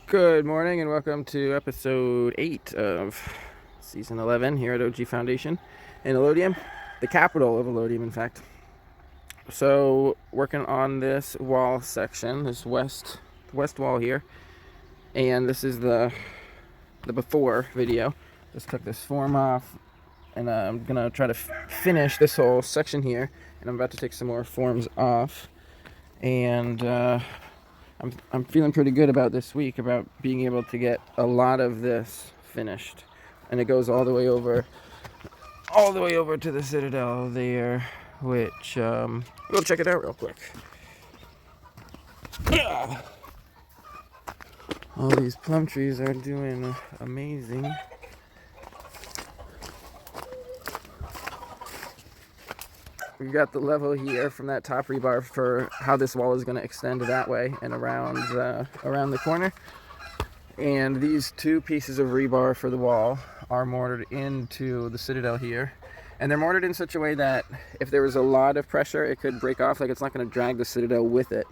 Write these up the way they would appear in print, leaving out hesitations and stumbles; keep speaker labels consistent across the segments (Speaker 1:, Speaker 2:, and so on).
Speaker 1: Good morning and welcome to episode 8 of season 11 here at OG Foundation in Elodium, the capital of Elodium, in fact. So, working on this wall section, this west wall here, and this is the before video. Just took this form off, and I'm gonna try to finish this whole section here, and I'm about to take some more forms off, and I'm feeling pretty good about this week, about being able to get a lot of this finished. And it goes all the way over to the Citadel there, which, we'll check it out real quick. Yeah. All these plum trees are doing amazing. We've got the level here from that top rebar for how this wall is going to extend that way and around the corner. And these two pieces of rebar for the wall are mortared into the Citadel here. And they're mortared in such a way that if there was a lot of pressure, it could break off. Like, it's not going to drag the Citadel with it.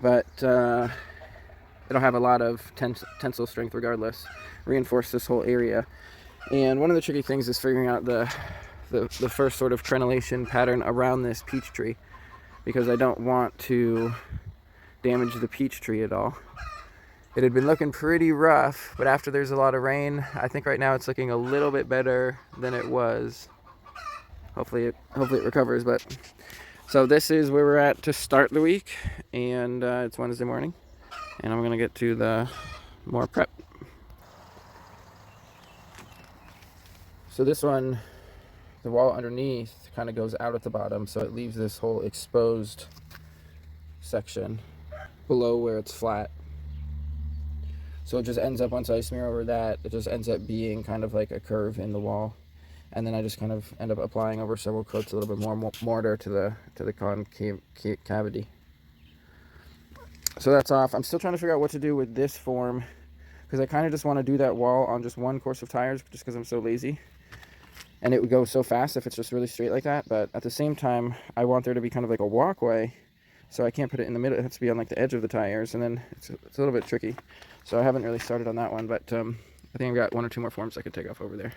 Speaker 1: But it'll have a lot of tensile strength regardless. Reinforce this whole area. And one of the tricky things is figuring out the first sort of crenellation pattern around this peach tree, because I don't want to damage the peach tree at all. It had been looking pretty rough, but after there's a lot of rain, I think right now it's looking a little bit better than it was. Hopefully it recovers. But so this is where we're at to start the week, and it's Wednesday morning, and I'm gonna get to the more prep. So this one, the wall underneath kind of goes out at the bottom, so it leaves this whole exposed section below where it's flat. So it just ends up, once I smear over that, it just ends up being kind of like a curve in the wall. And then I just kind of end up applying over several coats a little bit more mortar to the concave cavity. So that's off. I'm still trying to figure out what to do with this form, because I kind of just want to do that wall on just one course of tires, just because I'm so lazy. And it would go so fast if it's just really straight like that. But at the same time, I want there to be kind of like a walkway, so I can't put it in the middle. It has to be on like the edge of the tires, and then it's a little bit tricky. So I haven't really started on that one, but I think I've got one or two more forms I could take off over there.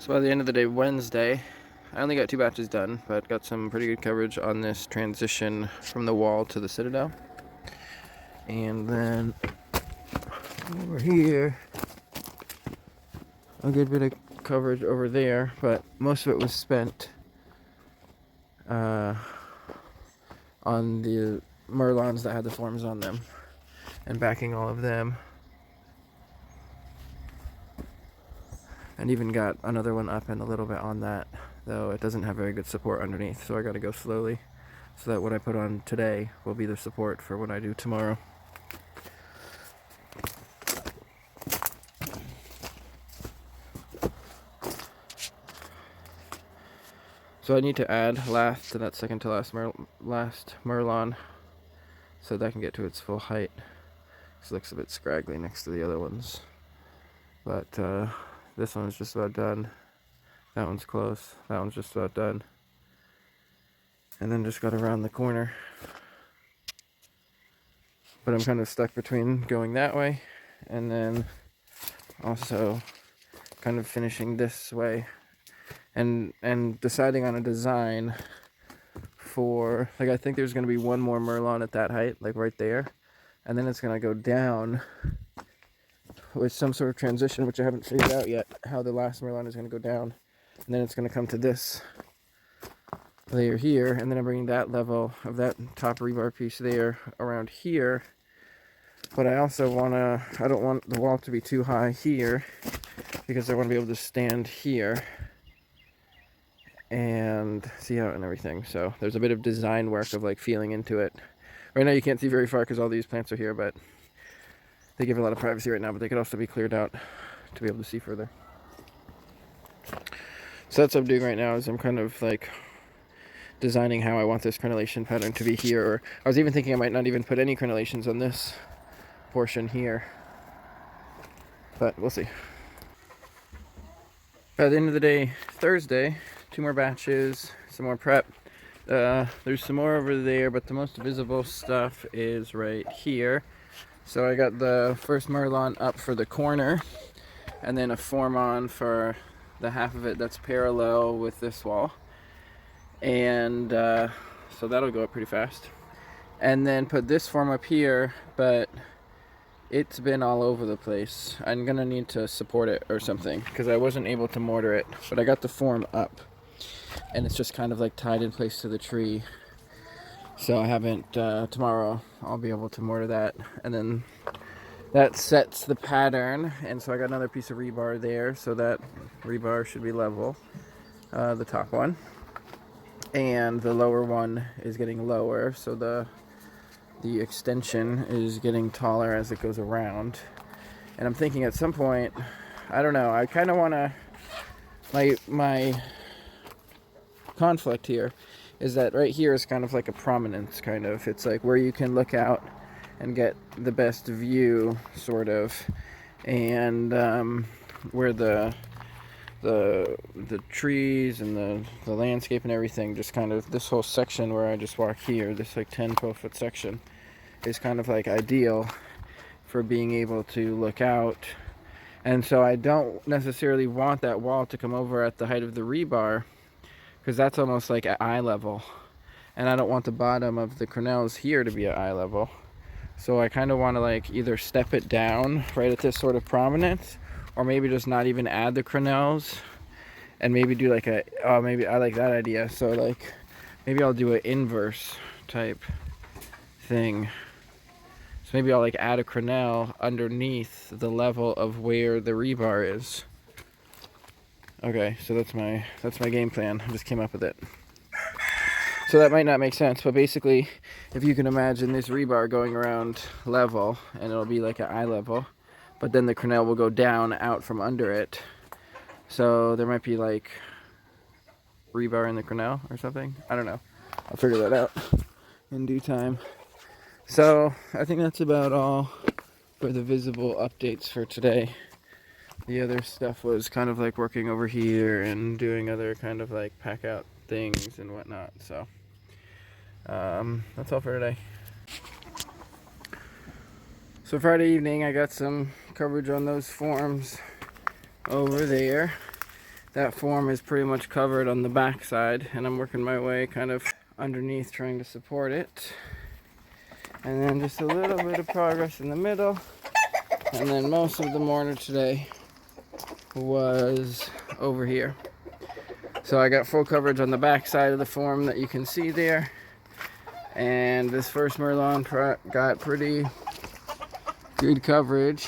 Speaker 1: So by the end of the day, Wednesday, I only got 2 batches done, but got some pretty good coverage on this transition from the wall to the Citadel. And then over here, a good bit of coverage over there, but most of it was spent on the Merlons that had the forms on them, and backing all of them. And even got another one up and a little bit on that, though it doesn't have very good support underneath, so I gotta go slowly, so that what I put on today will be the support for what I do tomorrow. So I need to add lath to that second to last Merlon, so that I can get to its full height. It looks a bit scraggly next to the other ones, but this one's just about done. That one's close. That one's just about done. And then just got around the corner. But I'm kind of stuck between going that way and then also kind of finishing this way, and deciding on a design for, like, I think there's going to be one more Merlon at that height, like right there, and then it's going to go down with some sort of transition, which I haven't figured out yet, how the last Merlon is going to go down. And then it's going to come to this layer here, and then I'm bringing that level of that top rebar piece there around here. But I also I don't want the wall to be too high here, because I want to be able to stand here and see out and everything. So there's a bit of design work of like feeling into it. Right now you can't see very far because all these plants are here, but they give a lot of privacy right now, but they could also be cleared out to be able to see further. So that's what I'm doing right now, is I'm kind of like designing how I want this crenellation pattern to be here. Or I was even thinking I might not even put any crenellations on this portion here, but we'll see. By the end of the day, Thursday, 2 more batches, some more prep. There's some more over there, but the most visible stuff is right here. So I got the first Merlon up for the corner, and then a form on for the half of it that's parallel with this wall. And so that'll go up pretty fast. And then put this form up here, but it's been all over the place. I'm gonna need to support it or something because I wasn't able to mortar it, but I got the form up and it's just kind of like tied in place to the tree. So I haven't, tomorrow I'll be able to mortar that, and then that sets the pattern. And so I got another piece of rebar there, so that rebar should be level, the top one. And the lower one is getting lower, so the extension is getting taller as it goes around. And I'm thinking at some point, I don't know, I kind of want to, my conflict here is that right here is kind of like a prominence, kind of. It's like where you can look out and get the best view, sort of. And where the trees and the landscape and everything, just kind of this whole section where I just walk here, this like 10-12 foot section, is kind of like ideal for being able to look out. And so I don't necessarily want that wall to come over at the height of the rebar, because that's almost like at eye level, and I don't want the bottom of the crenelles here to be at eye level. So I kind of want to like either step it down right at this sort of prominence, or maybe just not even add the crenelles and maybe do like a, oh, maybe I like that idea. So like maybe I'll do an inverse type thing. So maybe I'll like add a crenelle underneath the level of where the rebar is. Okay, so that's my game plan. I just came up with it. So that might not make sense, but basically, if you can imagine this rebar going around level, and it'll be like at eye level, but then the crenelle will go down out from under it. So there might be like rebar in the crenelle or something. I don't know. I'll figure that out in due time. So I think that's about all for the visible updates for today. The other stuff was kind of like working over here and doing other kind of like pack out things and whatnot. So that's all for today. So Friday evening I got some coverage on those forms over there. That form is pretty much covered on the back side, and I'm working my way kind of underneath trying to support it. And then just a little bit of progress in the middle, and then most of the mortar today was over here. So I got full coverage on the back side of the form that you can see there, and this first Merlon got pretty good coverage,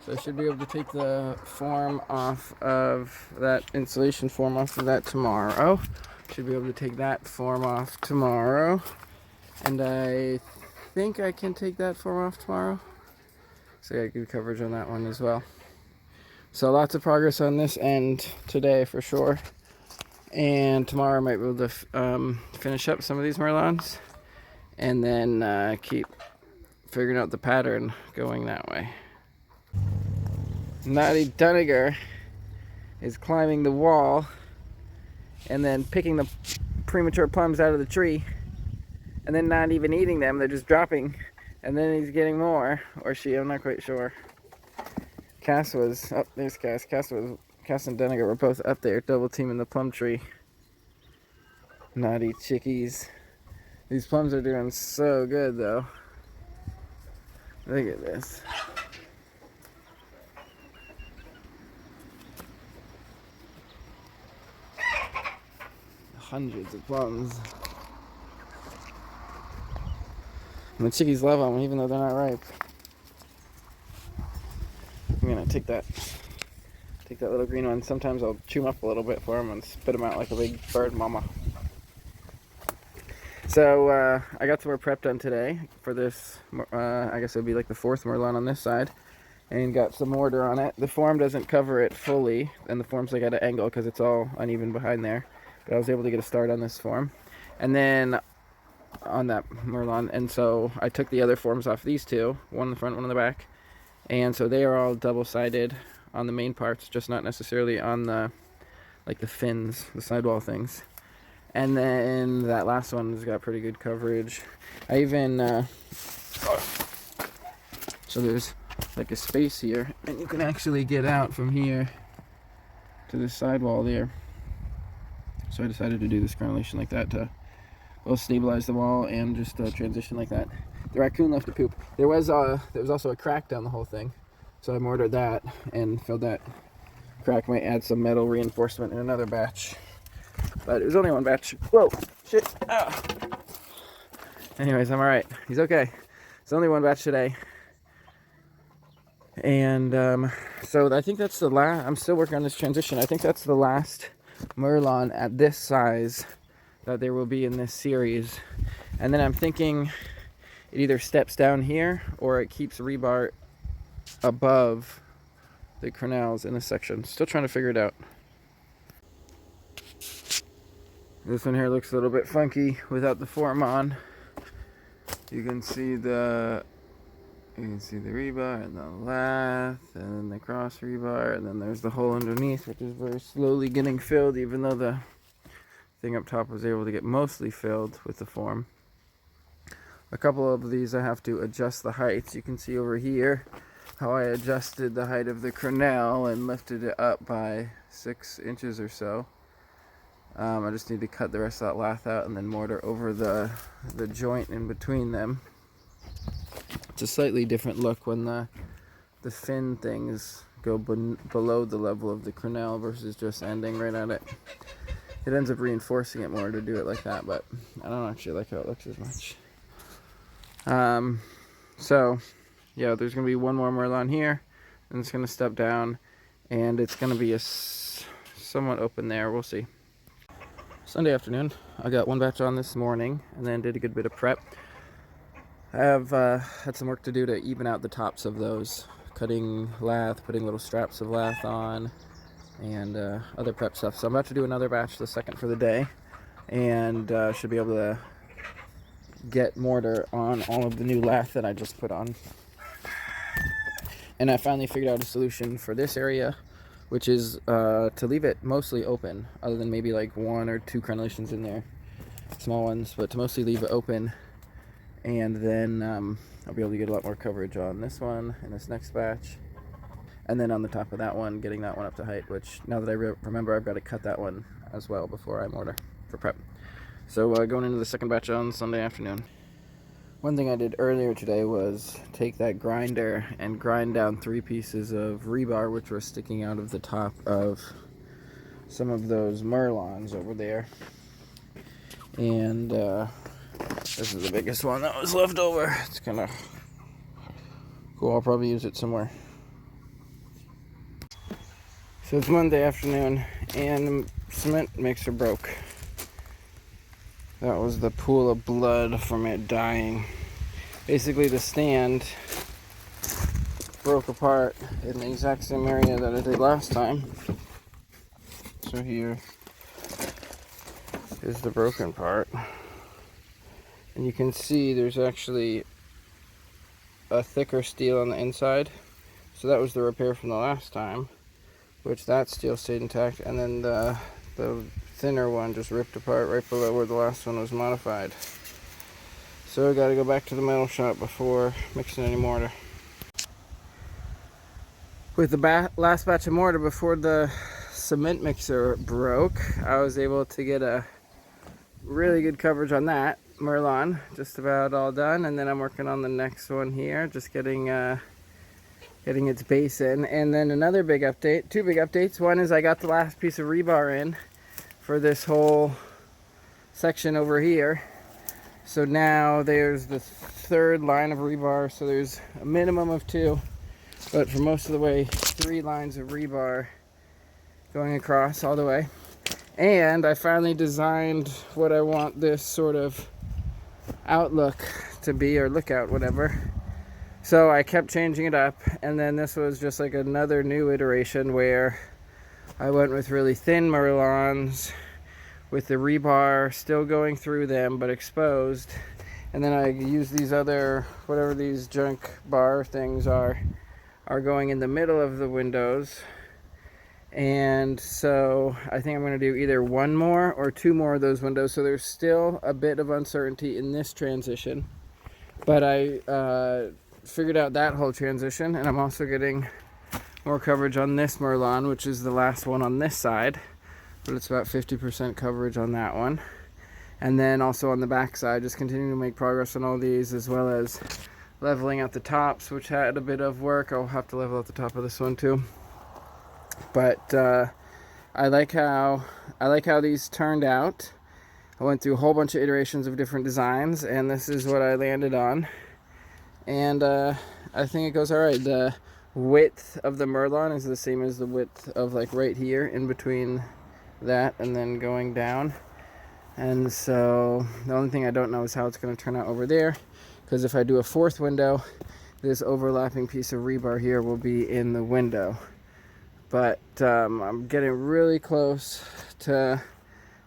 Speaker 1: so I should be able to take the form off of that insulation form off of that tomorrow. Should be able to take that form off tomorrow, and I think I can take that form off tomorrow, so I got good coverage on that one as well. So lots of progress on this end today for sure. And tomorrow I might be able to finish up some of these Merlons, and then keep figuring out the pattern going that way. Naughty Duniger is climbing the wall and then picking the premature plums out of the tree, and then not even eating them, they're just dropping, and then he's getting more, or she, I'm not quite sure. Cass was, oh, there's Cass. Cass and Duniger were both up there, double teaming the plum tree. Naughty chickies. These plums are doing so good, though. Look at this. Hundreds of plums. And the chickies love them, even though they're not ripe. I'm gonna take that little green one. Sometimes I'll chew them up a little bit for them and spit them out like a big bird mama. So I got some more prep done today for this. I guess it would be like the fourth Merlon on this side, and got some mortar on it. The form doesn't cover it fully, and the form's like at an angle because it's all uneven behind there. But I was able to get a start on this form, and then on that Merlon. And so I took the other forms off these two, one in the front, one in the back. And so they are all double-sided on the main parts, just not necessarily on the, like the fins, the sidewall things. And then that last one has got pretty good coverage. I even So there's like a space here, and you can actually get out from here to the sidewall there. So I decided to do this crenellation like that to both stabilize the wall and just transition like that. The raccoon left to poop. There was also a crack down the whole thing, so I mortared that and filled that crack. Might add some metal reinforcement in another batch, but it was only one batch. Whoa, shit! Ah. Anyways, I'm all right. He's okay. It's only one batch today, and so I think that's the last. I'm still working on this transition. I think that's the last Merlon at this size that there will be in this series, and then I'm thinking it either steps down here or it keeps rebar above the crenelles in this section. Still trying to figure it out. This one here looks a little bit funky without the form on. You can see the rebar and the lath and then the cross rebar, and then there's the hole underneath, which is very slowly getting filled, even though the thing up top was able to get mostly filled with the form. A couple of these I have to adjust the heights. You can see over here how I adjusted the height of the crenelle and lifted it up by 6 inches or so. I just need to cut the rest of that lath out and then mortar over the joint in between them. It's a slightly different look when the fin things go below the level of the crenelle versus just ending right at it. It ends up reinforcing it more to do it like that, but I don't actually like how it looks as much. So yeah, there's gonna be one more Merlon here, and it's gonna step down, and it's gonna be a somewhat open there. We'll see. Sunday afternoon, I got one batch on this morning, and then did a good bit of prep. I have had some work to do to even out the tops of those, cutting lath, putting little straps of lath on, and other prep stuff. So I'm about to do another batch, the second for the day, and should be able to get mortar on all of the new lath that I just put on. And I finally figured out a solution for this area, which is to leave it mostly open, other than maybe like 1 or 2 crenellations in there, small ones, but to mostly leave it open. And then I'll be able to get a lot more coverage on this one and this next batch. And then on the top of that one, getting that one up to height, which now that I remember, I've got to cut that one as well before I mortar for prep. So going into the second batch on Sunday afternoon. One thing I did earlier today was take that grinder and grind down 3 pieces of rebar which were sticking out of the top of some of those Merlons over there. And this is the biggest one that was left over. It's kind of cool. I'll probably use it somewhere. So it's Monday afternoon, and the cement mixer broke. That was the pool of blood from it dying. Basically, the stand broke apart in the exact same area that I did last time. So here is the broken part. And you can see there's actually a thicker steel on the inside. So that was the repair from the last time, which that steel stayed intact. And then the thinner one just ripped apart right below where the last one was modified. So I gotta go back to the metal shop before mixing any mortar. With the last batch of mortar before the cement mixer broke, I was able to get a really good coverage on that Merlon, just about all done. And then I'm working on the next one here, just getting its base in. And then another big update, 2 big updates. One is I got the last piece of rebar in for this whole section over here. So now there's the 3rd line of rebar, so there's a minimum of 2, but for most of the way 3 lines of rebar going across all the way. And I finally designed what I want this sort of outlook to be, or lookout, whatever. So I kept changing it up, and then this was just like another new iteration where I went with really thin Merlons with the rebar still going through them but exposed, and then I used these other, whatever these junk bar things are going in the middle of the windows. And so I think I'm going to do either 1 more or 2 more of those windows. So there's still a bit of uncertainty in this transition, but I figured out that whole transition, and I'm also getting more coverage on this Merlon, which is the last one on this side, but it's about 50% coverage on that one. And then also on the back side, just continuing to make progress on all these, as well as leveling out the tops, which had a bit of work. I'll have to level out the top of this one too. But I like how these turned out. I went through a whole bunch of iterations of different designs, and this is what I landed on. And I think it goes all right. The width of the Merlon is the same as the width of like right here, in between that and then going down. And so the only thing I don't know is how it's going to turn out over there, because if I do a fourth window, this overlapping piece of rebar here will be in the window. But I'm getting really close to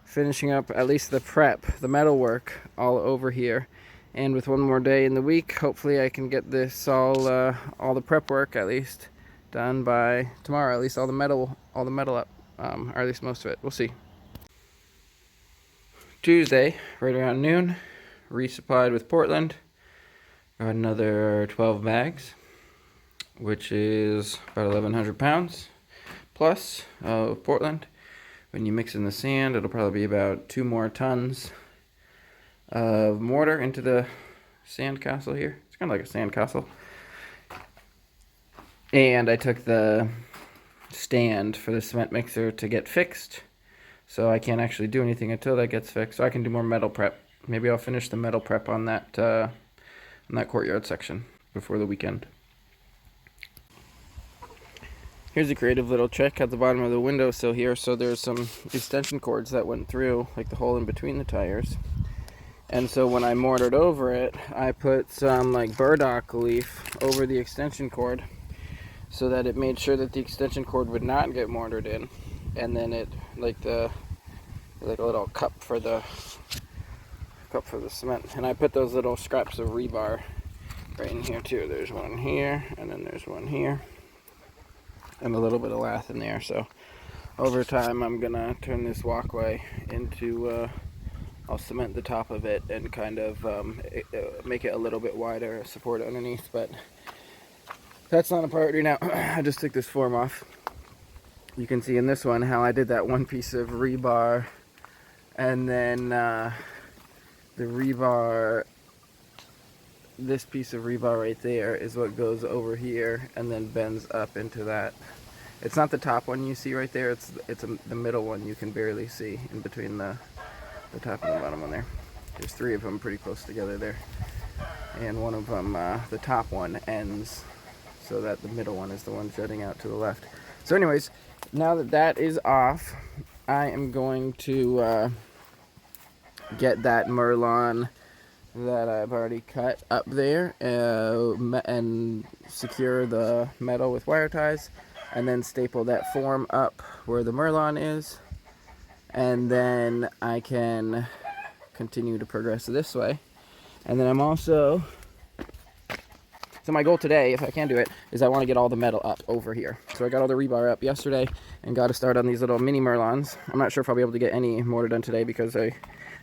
Speaker 1: finishing up at least the prep, the metal work all over here. And with one more day in the week, hopefully I can get this all the prep work at least done by tomorrow. At least all the metal up, or at least most of it. We'll see. Tuesday, right around noon, resupplied with Portland. Got another 12 bags, which is about 1,100 pounds plus of Portland. When you mix in the sand, it'll probably be about 2 more tons of mortar into the sand castle here. It's kind of like a sand castle. And I took the stand for the cement mixer to get fixed, so I can't actually do anything until that gets fixed, so I can do more metal prep. Maybe I'll finish the metal prep on that courtyard section before the weekend. Here's a creative little trick at the bottom of the windowsill here. So there's some extension cords that went through, like the hole in between the tires. And so when I mortared over it, I put some like burdock leaf over the extension cord, so that it made sure that the extension cord would not get mortared in. And then it like a little cup for the cement. And I put those little scraps of rebar right in here too. There's one here, and then there's one here, and a little bit of lath in there. So over time I'm gonna turn this walkway into I'll cement the top of it and kind of make it a little bit wider, support it underneath, but that's not a priority now. I just took this form off. You can see in this one how I did that one piece of rebar, and then the rebar, this piece of rebar right there is what goes over here and then bends up into that. It's not the top one you see right there, it's the middle one you can barely see in between the top and the bottom one there. There's 3 of them pretty close together there, and one of them, the top one, ends so that the middle one is the one jutting out to the left. So anyways, now that that is off, I am going to get that Merlon that I've already cut up there and secure the metal with wire ties, and then staple that form up where the Merlon is, and then I can continue to progress this way. And then I'm also, so my goal today, if I can do it, is I want to get all the metal up over here. So I got all the rebar up yesterday and got to start on these little mini Merlons. I'm not sure if I'll be able to get any mortar done today because I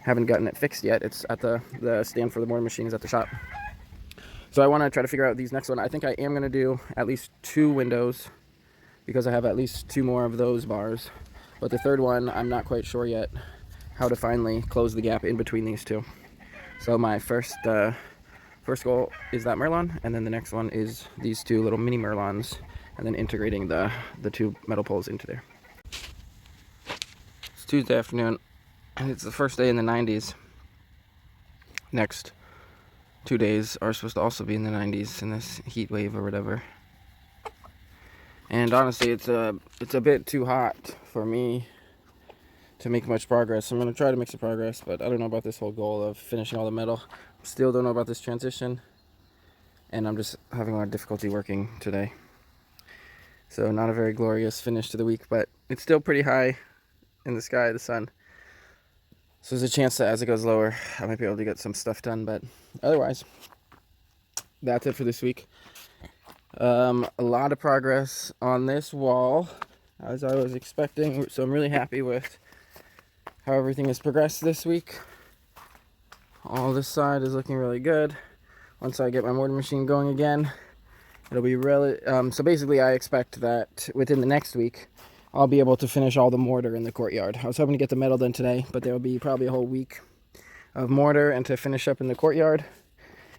Speaker 1: haven't gotten it fixed yet. It's at the stand for the mortar machine is at the shop. So I want to try to figure out these next one. I think I am going to do at least 2 windows because I have at least 2 more of those bars. But the third one, I'm not quite sure yet how to finally close the gap in between these 2. So my first goal is that Merlon, and then the next one is these 2 little mini Merlons, and then integrating the 2 metal poles into there. It's Tuesday afternoon, and it's the first day in the 90s. Next 2 days are supposed to also be in the 90s in this heat wave or whatever. And honestly, it's a bit too hot for me to make much progress. I'm going to try to make some progress, but I don't know about this whole goal of finishing all the metal. Still don't know about this transition, and I'm just having a lot of difficulty working today. So not a very glorious finish to the week, but it's still pretty high in the sky, the sun. So there's a chance that as it goes lower, I might be able to get some stuff done, but otherwise, that's it for this week. A lot of progress on this wall, as I was expecting, so I'm really happy with how everything has progressed this week. All this side is looking really good. once I get my mortar machine going again, it'll be really, so basically I expect that within the next week, I'll be able to finish all the mortar in the courtyard. I was hoping to get the metal done today, but there will be probably a whole week of mortar and to finish up in the courtyard.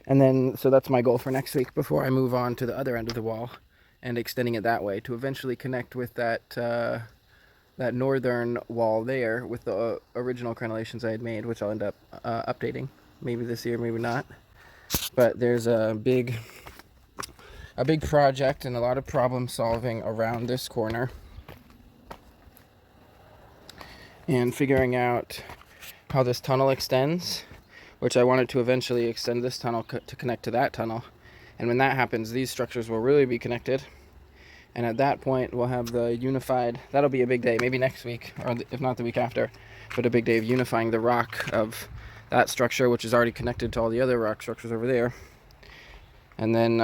Speaker 1: And then, so that's my goal for next week before I move on to the other end of the wall and extending it that way to eventually connect with that that northern wall there with the original crenellations I had made, which I'll end up updating maybe this year, maybe not. But there's a big project and a lot of problem solving around this corner and figuring out how this tunnel extends, which I wanted to eventually extend this tunnel to connect to that tunnel. And when that happens, these structures will really be connected. And at that point, we'll have the unified, that'll be a big day, maybe next week, or if not the week after, but a big day of unifying the rock of that structure, which is already connected to all the other rock structures over there. And then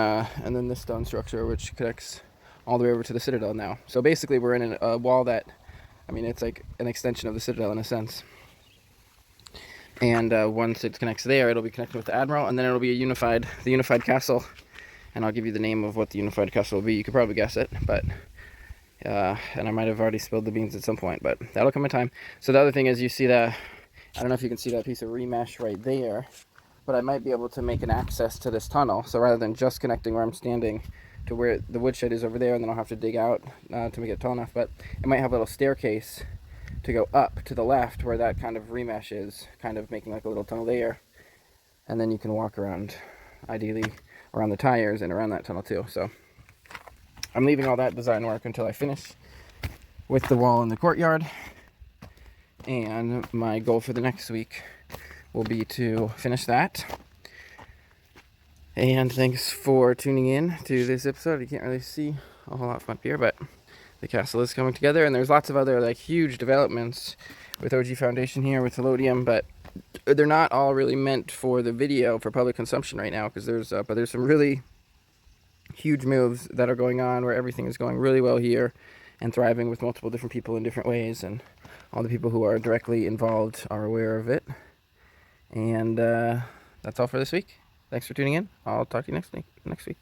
Speaker 1: this stone structure, which connects all the way over to the citadel now. So basically, we're in a wall that, I mean, it's like an extension of the citadel in a sense. And once it connects there, it'll be connected with the admiral, and then it'll be the unified castle. And I'll give you the name of what the unified castle will be. You could probably guess it, but and I might have already spilled the beans at some point, but that'll come in time. So the other thing is, you see I don't know if you can see that piece of remesh right there, but I might be able to make an access to this tunnel. So rather than just connecting where I'm standing to where the woodshed is over there, and then I'll have to dig out to make it tall enough, but it might have a little staircase to go up to the left where that kind of remesh is, kind of making like a little tunnel there. And then you can walk around, ideally, around the tires and around that tunnel too. So I'm leaving all that design work until I finish with the wall in the courtyard. And my goal for the next week will be to finish that. And thanks for tuning in to this episode. You can't really see a whole lot from up here, but the castle is coming together, and there's lots of other like huge developments with OG Foundation here with Telodium, but they're not all really meant for the video for public consumption right now, because there's some really huge moves that are going on where everything is going really well here and thriving with multiple different people in different ways, and all the people who are directly involved are aware of it. And that's all for this week. Thanks for tuning in. I'll talk to you next week.